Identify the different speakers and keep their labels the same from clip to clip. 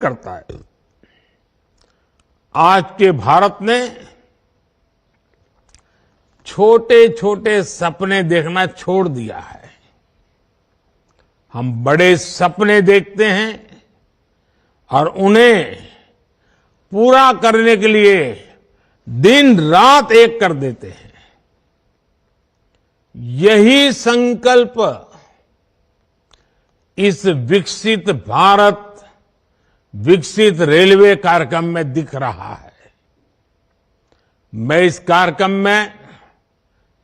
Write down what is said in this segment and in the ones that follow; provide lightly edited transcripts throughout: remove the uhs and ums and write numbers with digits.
Speaker 1: करता है। आज के भारत ने छोटे छोटे सपने देखना छोड़ दिया है। हम बड़े सपने देखते हैं और उन्हें पूरा करने के लिए दिन रात एक कर देते हैं। यही संकल्प इस विकसित भारत विकसित रेलवे कार्यक्रम में दिख रहा है। मैं इस कार्यक्रम में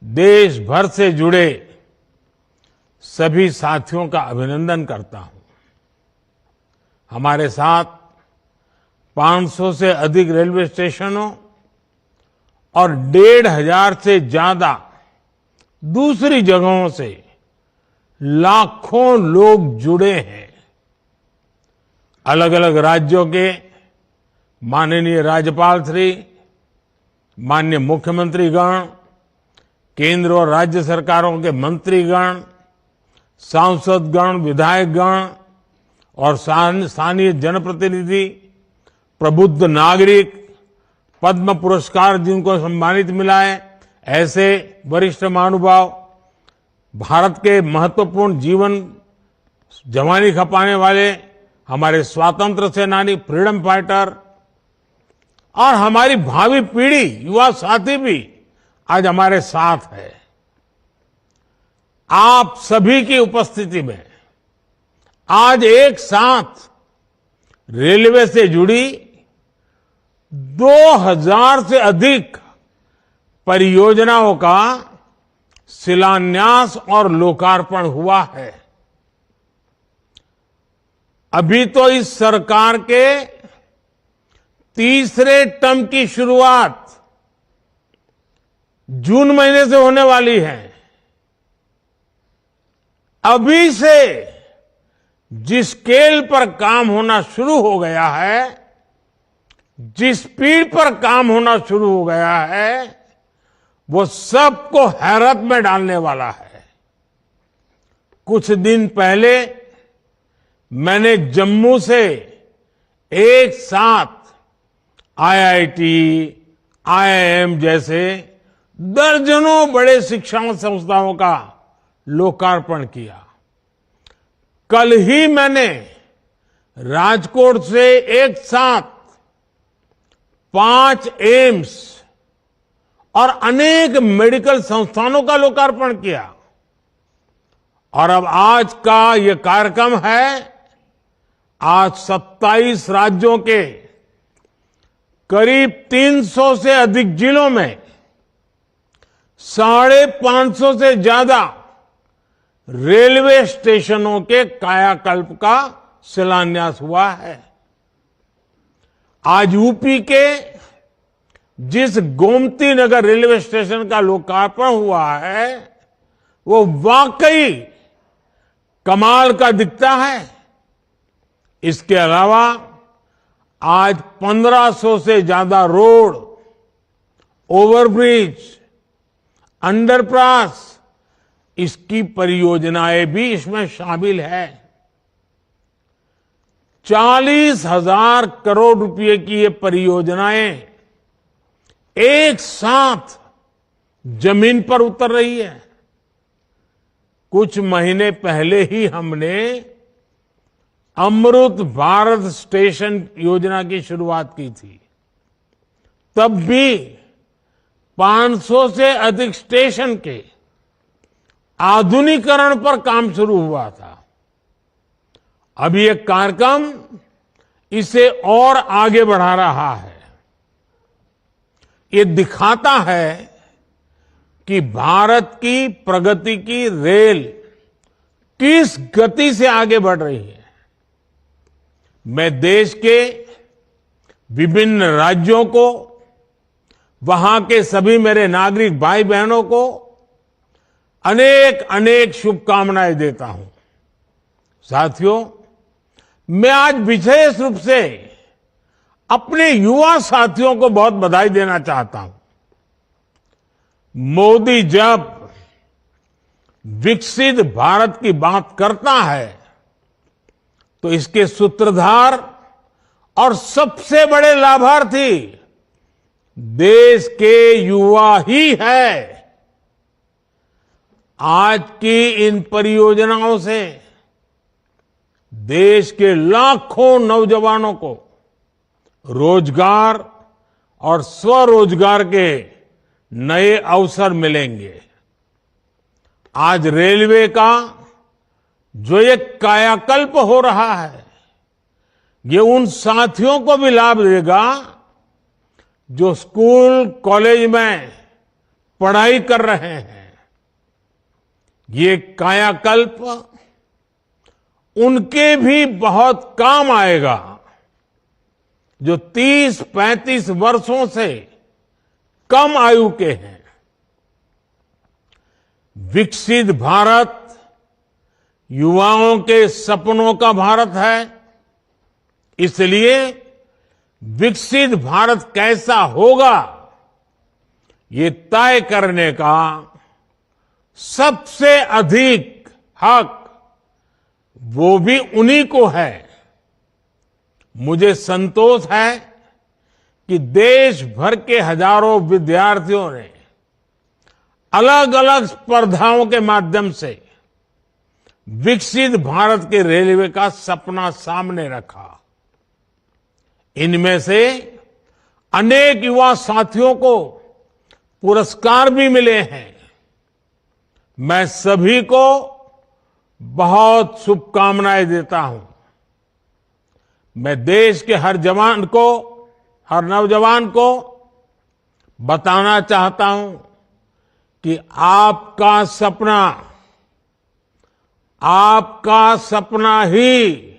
Speaker 1: देश भर से जुड़े सभी साथियों का अभिनंदन करता हूं। हमारे साथ 500 से अधिक रेलवे स्टेशनों और 1,500 से ज्यादा दूसरी जगहों से लाखों लोग जुड़े हैं। अलग अलग राज्यों के माननीय राज्यपाल श्री, माननीय मुख्यमंत्रीगण, केंद्र और राज्य सरकारों के मंत्रीगण, सांसदगण, विधायकगण और स्थानीय जनप्रतिनिधि, प्रबुद्ध नागरिक, पद्म पुरस्कार जिनको सम्मानित मिला है, ऐसे वरिष्ठ महानुभाव, भारत के महत्वपूर्ण जीवन जवानी खपाने वाले हमारे स्वतंत्र सेनानी, फ्रीडम फाइटर और हमारी भावी पीढ़ी, युवा साथी भी आज हमारे साथ है। आप सभी की उपस्थिति में आज एक साथ रेलवे से जुड़ी 2000 से अधिक परियोजनाओं का शिलान्यास और लोकार्पण हुआ है। अभी तो इस सरकार के तीसरे टर्म की शुरुआत जून महीने से होने वाली है। अभी से जिस स्केल पर काम होना शुरू हो गया है, जिस स्पीड पर काम होना शुरू हो गया है, वो सबको हैरत में डालने वाला है। कुछ दिन पहले मैंने जम्मू से एक साथ आईआईटी, आईआईएम जैसे दर्जनों बड़े शिक्षा संस्थाओं का लोकार्पण किया। कल ही मैंने राजकोट से एक साथ 5 एम्स और अनेक मेडिकल संस्थानों का लोकार्पण किया। और अब आज का ये कार्यक्रम है, आज 27 राज्यों के करीब 300 से अधिक जिलों में 550 से ज्यादा रेलवे स्टेशनों के कायाकल्प का शिलान्यास हुआ है। आज यूपी के जिस गोमती नगर रेलवे स्टेशन का लोकार्पण हुआ है, वो वाकई कमाल का दिखता है। इसके अलावा आज 1500 से ज्यादा रोड, ओवरब्रिज, अंडरपास, इसकी परियोजनाएं भी इसमें शामिल है। 40,000 करोड़ रुपए की ये परियोजनाएं एक साथ जमीन पर उतर रही है। कुछ महीने पहले ही हमने अमृत भारत स्टेशन योजना की शुरुआत की थी। तब भी 500 से अधिक स्टेशन के आधुनिकीकरण पर काम शुरू हुआ था। अब ये कार्यक्रम इसे और आगे बढ़ा रहा है। ये दिखाता है कि भारत की प्रगति की रेल किस गति से आगे बढ़ रही है। मैं देश के विभिन्न राज्यों को, वहां के सभी मेरे नागरिक भाई बहनों को अनेक अनेक शुभकामनाएं देता हूं। साथियों, मैं आज विशेष रूप से अपने युवा साथियों को बहुत बधाई देना चाहता हूं। मोदी जब विकसित भारत की बात करता है तो इसके सूत्रधार और सबसे बड़े लाभार्थी देश के युवा ही है। आज की इन परियोजनाओं से देश के लाखों नौजवानों को रोजगार और स्वरोजगार के नए अवसर मिलेंगे। आज रेलवे का जो एक कायाकल्प हो रहा है, ये उन साथियों को भी लाभ देगा जो स्कूल कॉलेज में पढ़ाई कर रहे हैं। ये कायाकल्प उनके भी बहुत काम आएगा जो 30-35 वर्षों से कम आयु के हैं। विकसित भारत युवाओं के सपनों का भारत है। इसलिए विकसित भारत कैसा होगा, ये तय करने का सबसे अधिक हक वो भी उन्हीं को है। मुझे संतोष है कि देश भर के हजारों विद्यार्थियों ने अलग अलग स्पर्धाओं के माध्यम से विकसित भारत के रेलवे का सपना सामने रखा। इनमें से अनेक युवा साथियों को पुरस्कार भी मिले हैं। मैं सभी को बहुत शुभकामनाएं देता हूं। मैं देश के हर जवान को, हर नौजवान को बताना चाहता हूं कि आपका सपना ही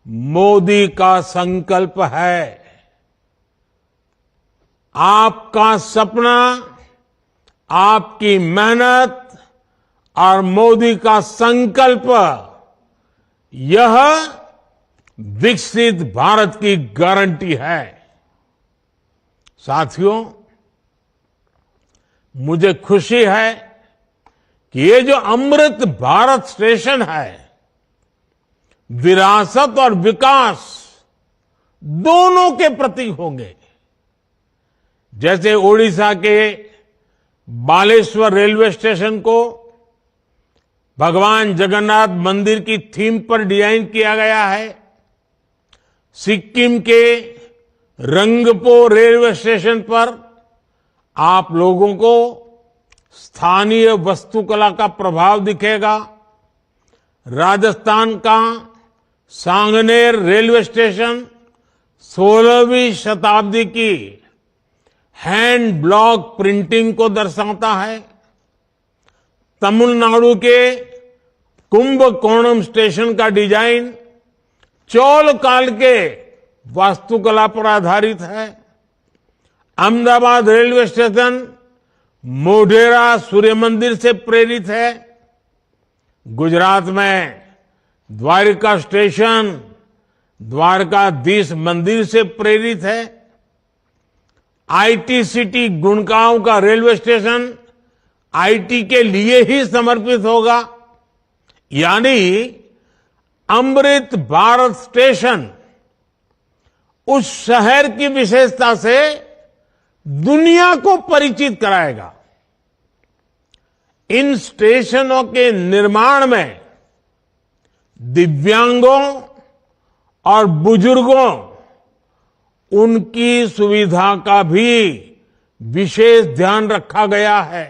Speaker 1: मोदी का संकल्प है। आपका सपना, आपकी मेहनत और मोदी का संकल्प, यह विकसित भारत की गारंटी है। साथियों, मुझे खुशी है कि ये जो अमृत भारत स्टेशन है, विरासत और विकास दोनों के प्रतीक होंगे। जैसे ओडिशा के बालेश्वर रेलवे स्टेशन को भगवान जगन्नाथ मंदिर की थीम पर डिजाइन किया गया है, सिक्किम के रंगपो रेलवे स्टेशन पर आप लोगों को स्थानीय वास्तुकला का प्रभाव दिखेगा। राजस्थान का सांगनेर रेलवे स्टेशन 16वीं शताब्दी की हैंड ब्लॉक प्रिंटिंग को दर्शाता है। तमिलनाडु के कुंभकोणम स्टेशन का डिजाइन चोल काल के वास्तुकला पर आधारित है। अहमदाबाद रेलवे स्टेशन मोढेरा सूर्य मंदिर से प्रेरित है। गुजरात में द्वारका स्टेशन द्वारकाधीश मंदिर से प्रेरित है। आईटी सिटी गुड़गांव का रेलवे स्टेशन आईटी के लिए ही समर्पित होगा। यानी अमृत भारत स्टेशन उस शहर की विशेषता से दुनिया को परिचित कराएगा। इन स्टेशनों के निर्माण में दिव्यांगों और बुजुर्गों, उनकी सुविधा का भी विशेष ध्यान रखा गया है।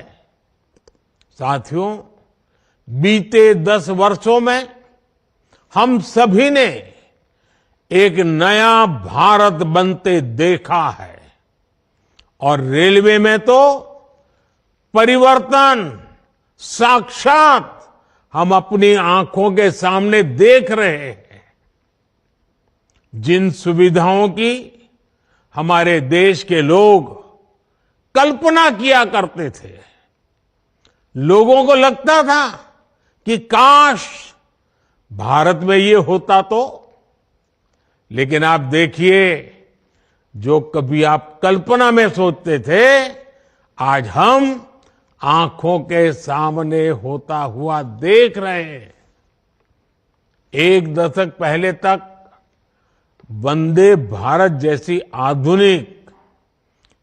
Speaker 1: साथियों, बीते 10 वर्षों में हम सभी ने एक नया भारत बनते देखा है और रेलवे में तो परिवर्तन साक्षात हम अपनी आंखों के सामने देख रहे हैं। जिन सुविधाओं की हमारे देश के लोग कल्पना किया करते थे, लोगों को लगता था कि काश भारत में ये होता तो। लेकिन आप देखिए, जो कभी आप कल्पना में सोचते थे, आज हम आंखों के सामने होता हुआ देख रहे हैं। एक दशक पहले तक वंदे भारत जैसी आधुनिक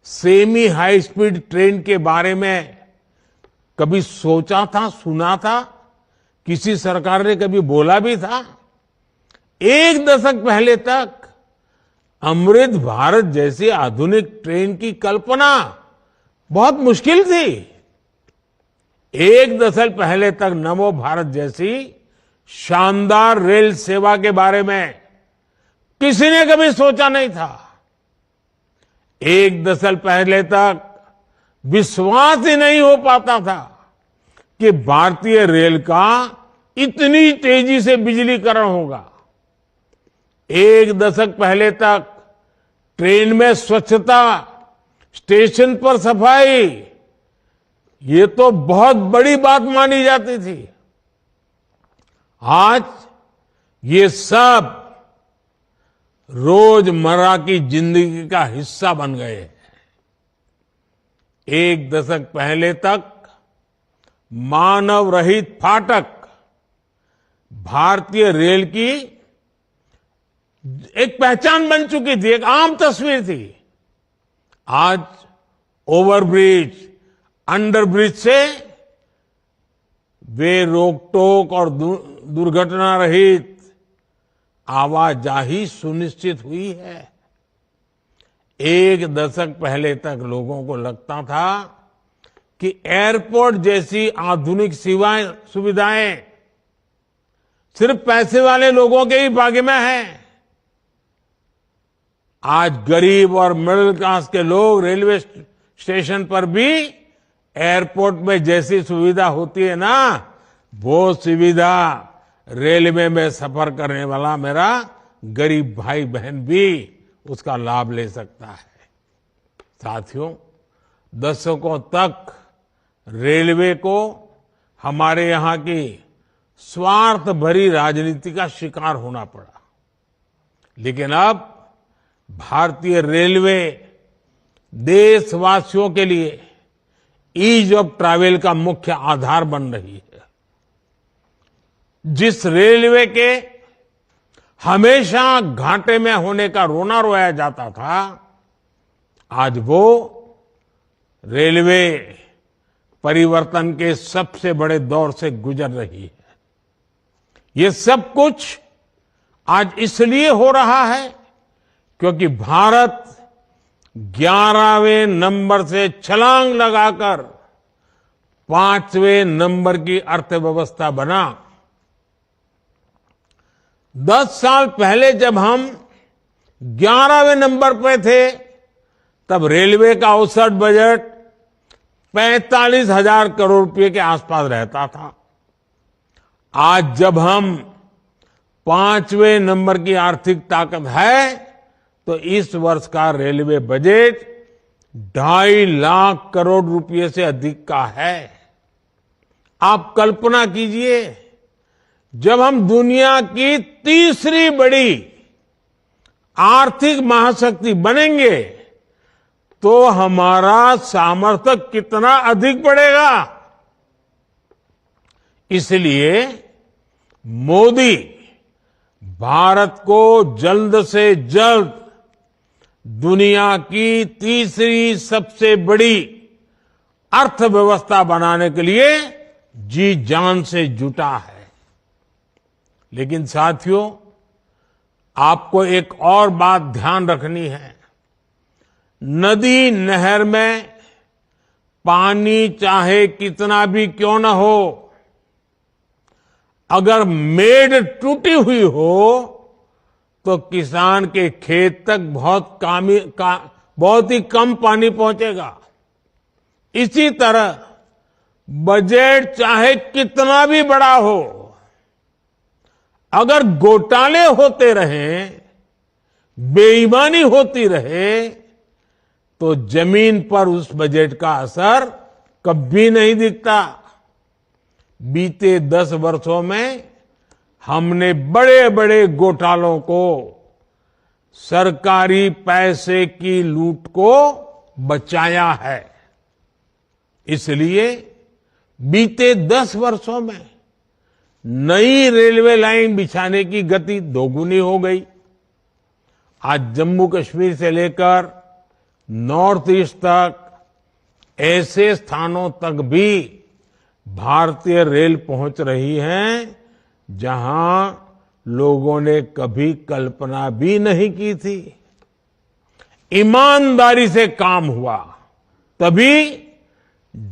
Speaker 1: सेमी हाई स्पीड ट्रेन के बारे में कभी सोचा था, सुना था? किसी सरकार ने कभी बोला भी था? एक दशक पहले तक अमृत भारत जैसी आधुनिक ट्रेन की कल्पना बहुत मुश्किल थी। एक दशक पहले तक नमो भारत जैसी शानदार रेल सेवा के बारे में किसी ने कभी सोचा नहीं था। एक दशक पहले तक विश्वास ही नहीं हो पाता था कि भारतीय रेल का इतनी तेजी से बिजलीकरण होगा। एक दशक पहले तक ट्रेन में स्वच्छता, स्टेशन पर सफाई, ये तो बहुत बड़ी बात मानी जाती थी। आज ये सब रोजमर्रा की जिंदगी का हिस्सा बन गए हैं। एक दशक पहले तक मानव रहित फाटक भारतीय रेल की एक पहचान बन चुकी थी, एक आम तस्वीर थी। आज ओवरब्रिज, अंडरब्रिज से वे रोक टोक और दुर्घटना रहित आवाजाही सुनिश्चित हुई है। एक दशक पहले तक लोगों को लगता था कि एयरपोर्ट जैसी आधुनिक सुविधाएं सिर्फ पैसे वाले लोगों के ही भाग्य में है। आज गरीब और मिडिल क्लास के लोग रेलवे स्टेशन पर भी एयरपोर्ट में जैसी सुविधा होती है ना, वो सुविधा रेलवे में सफर करने वाला मेरा गरीब भाई बहन भी उसका लाभ ले सकता है। साथियों, दशकों तक रेलवे को हमारे यहां की स्वार्थ भरी राजनीति का शिकार होना पड़ा, लेकिन अब भारतीय रेलवे देशवासियों के लिए ईज ऑफ ट्रैवल का मुख्य आधार बन रही है। जिस रेलवे के हमेशा घाटे में होने का रोना रोया जाता था, आज वो रेलवे परिवर्तन के सबसे बड़े दौर से गुजर रही है। ये सब कुछ आज इसलिए हो रहा है क्योंकि भारत 11वें नंबर से छलांग लगाकर 5वें नंबर की अर्थव्यवस्था बना। 10 साल पहले जब हम 11वें नंबर पे थे, तब रेलवे का औसत बजट 45,000 करोड़ रुपए के आसपास रहता था। आज जब हम 5वें नंबर की आर्थिक ताकत है, तो इस वर्ष का रेलवे बजट 2.5 लाख करोड़ रुपए से अधिक का है। आप कल्पना कीजिए, जब हम दुनिया की तीसरी बड़ी आर्थिक महाशक्ति बनेंगे, तो हमारा सामर्थ्य कितना अधिक बढ़ेगा। इसलिए मोदी भारत को जल्द से जल्द दुनिया की तीसरी सबसे बड़ी अर्थव्यवस्था बनाने के लिए जी जान से जुटा है। लेकिन साथियों, आपको एक और बात ध्यान रखनी है। नदी नहर में पानी चाहे कितना भी क्यों न हो, अगर मेड़ टूटी हुई हो तो किसान के खेत तक बहुत ही कम पानी पहुंचेगा। इसी तरह बजट चाहे कितना भी बड़ा हो, अगर घोटाले होते रहें, बेईमानी होती रहे, तो जमीन पर उस बजट का असर कभी नहीं दिखता। बीते 10 वर्षों में हमने बड़े बड़े घोटालों को, सरकारी पैसे की लूट को बचाया है। इसलिए बीते 10 वर्षों में नई रेलवे लाइन बिछाने की गति दोगुनी हो गई। आज जम्मू कश्मीर से लेकर नॉर्थ ईस्ट तक ऐसे स्थानों तक भी भारतीय रेल पहुंच रही है जहां लोगों ने कभी कल्पना भी नहीं की थी। ईमानदारी से काम हुआ तभी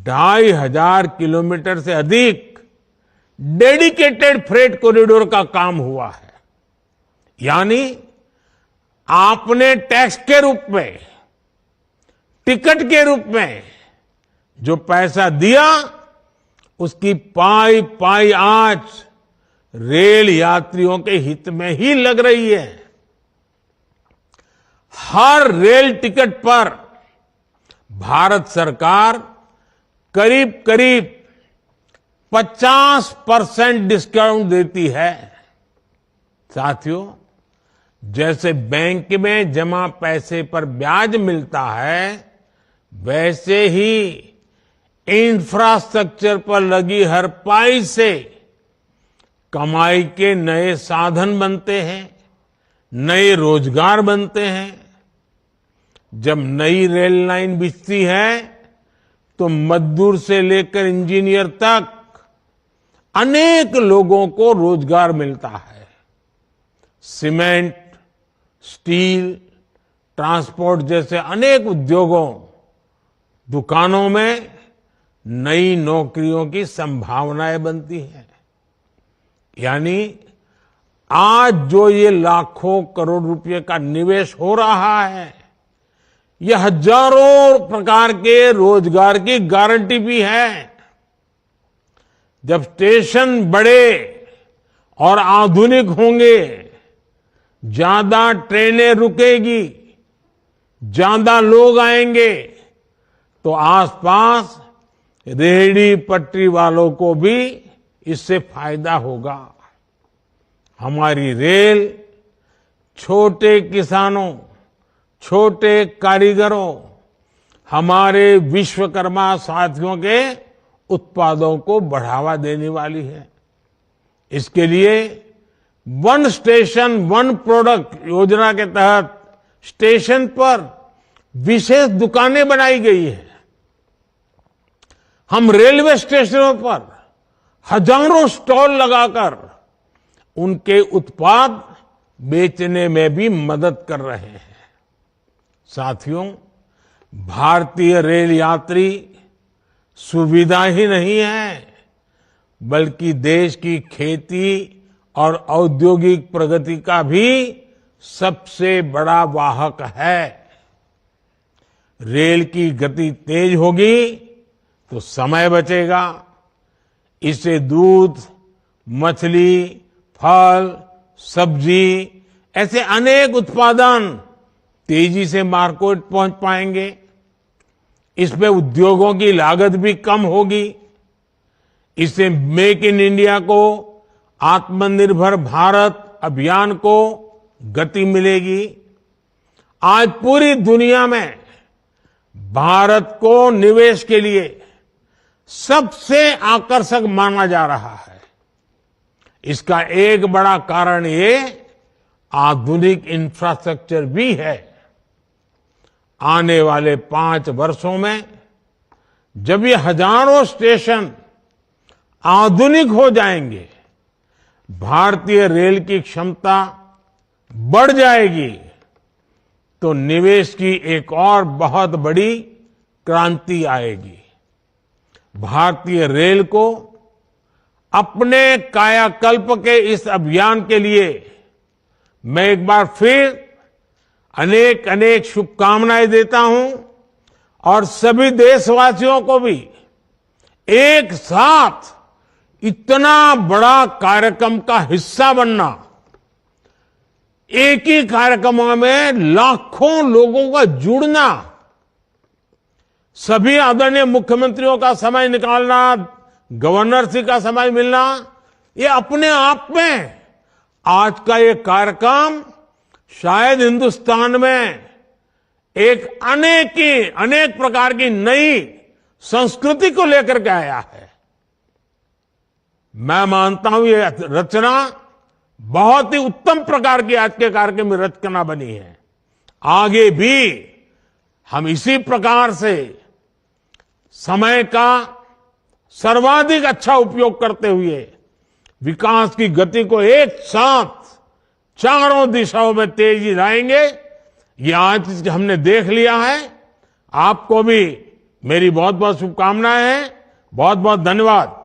Speaker 1: 2500 किलोमीटर से अधिक डेडिकेटेड फ्रेट कॉरिडोर का काम हुआ है। यानी आपने टैक्स के रूप में, टिकट के रूप में जो पैसा दिया, उसकी पाई पाई आज रेल यात्रियों के हित में ही लग रही है। हर रेल टिकट पर भारत सरकार करीब करीब 50% डिस्काउंट देती है। साथियों, जैसे बैंक में जमा पैसे पर ब्याज मिलता है, वैसे ही इंफ्रास्ट्रक्चर पर लगी हर पाई से कमाई के नए साधन बनते हैं, नए रोजगार बनते हैं। जब नई रेल लाइन बिछती है तो मजदूर से लेकर इंजीनियर तक अनेक लोगों को रोजगार मिलता है। सीमेंट, स्टील, ट्रांसपोर्ट जैसे अनेक उद्योगों, दुकानों में नई नौकरियों की संभावनाएं बनती हैं। यानी आज जो ये लाखों करोड़ रुपए का निवेश हो रहा है, ये हजारों प्रकार के रोजगार की गारंटी भी है। जब स्टेशन बड़े और आधुनिक होंगे, ज्यादा ट्रेनें रुकेगी, ज्यादा लोग आएंगे, तो आसपास रेहड़ी पटरी वालों को भी इससे फायदा होगा। हमारी रेल छोटे किसानों, छोटे कारीगरों, हमारे विश्वकर्मा साथियों के उत्पादों को बढ़ावा देने वाली है। इसके लिए वन स्टेशन वन प्रोडक्ट योजना के तहत स्टेशन पर विशेष दुकानें बनाई गई है। हम रेलवे स्टेशनों पर हजारों स्टॉल लगाकर उनके उत्पाद बेचने में भी मदद कर रहे हैं। साथियों, भारतीय रेल यात्री सुविधा ही नहीं है, बल्कि देश की खेती और औद्योगिक प्रगति का भी सबसे बड़ा वाहक है। रेल की गति तेज होगी तो समय बचेगा। इससे दूध, मछली, फल, सब्जी ऐसे अनेक उत्पादन तेजी से मार्केट पहुंच पाएंगे। इसमें उद्योगों की लागत भी कम होगी। इससे मेक इन इंडिया को, आत्मनिर्भर भारत अभियान को गति मिलेगी। आज पूरी दुनिया में भारत को निवेश के लिए सबसे आकर्षक माना जा रहा है। इसका एक बड़ा कारण ये आधुनिक इंफ्रास्ट्रक्चर भी है। आने वाले 5 वर्षों में जब ये हजारों स्टेशन आधुनिक हो जाएंगे, भारतीय रेल की क्षमता बढ़ जाएगी, तो निवेश की एक और बहुत बड़ी क्रांति आएगी। भारतीय रेल को अपने कायाकल्प के इस अभियान के लिए मैं एक बार फिर अनेक अनेक शुभकामनाएं देता हूं और सभी देशवासियों को भी एक साथ इतना बड़ा कार्यक्रम का हिस्सा बनना, एक ही कार्यक्रम में लाखों लोगों का जुड़ना, सभी आदरणीय मुख्यमंत्रियों का समय निकालना, गवर्नर जी का समय मिलना, ये अपने आप में आज का ये कार्यक्रम शायद हिंदुस्तान में एक अनेक प्रकार की नई संस्कृति को लेकर के आया है। मैं मानता हूं ये रचना बहुत ही उत्तम प्रकार की आज के कार्यक्रम में रचना बनी है। आगे भी हम इसी प्रकार से समय का सर्वाधिक अच्छा उपयोग करते हुए विकास की गति को एक साथ चारों दिशाओं में तेजी लाएंगे। ये आज हमने देख लिया है। आपको भी मेरी बहुत बहुत शुभकामनाएं हैं। बहुत बहुत धन्यवाद।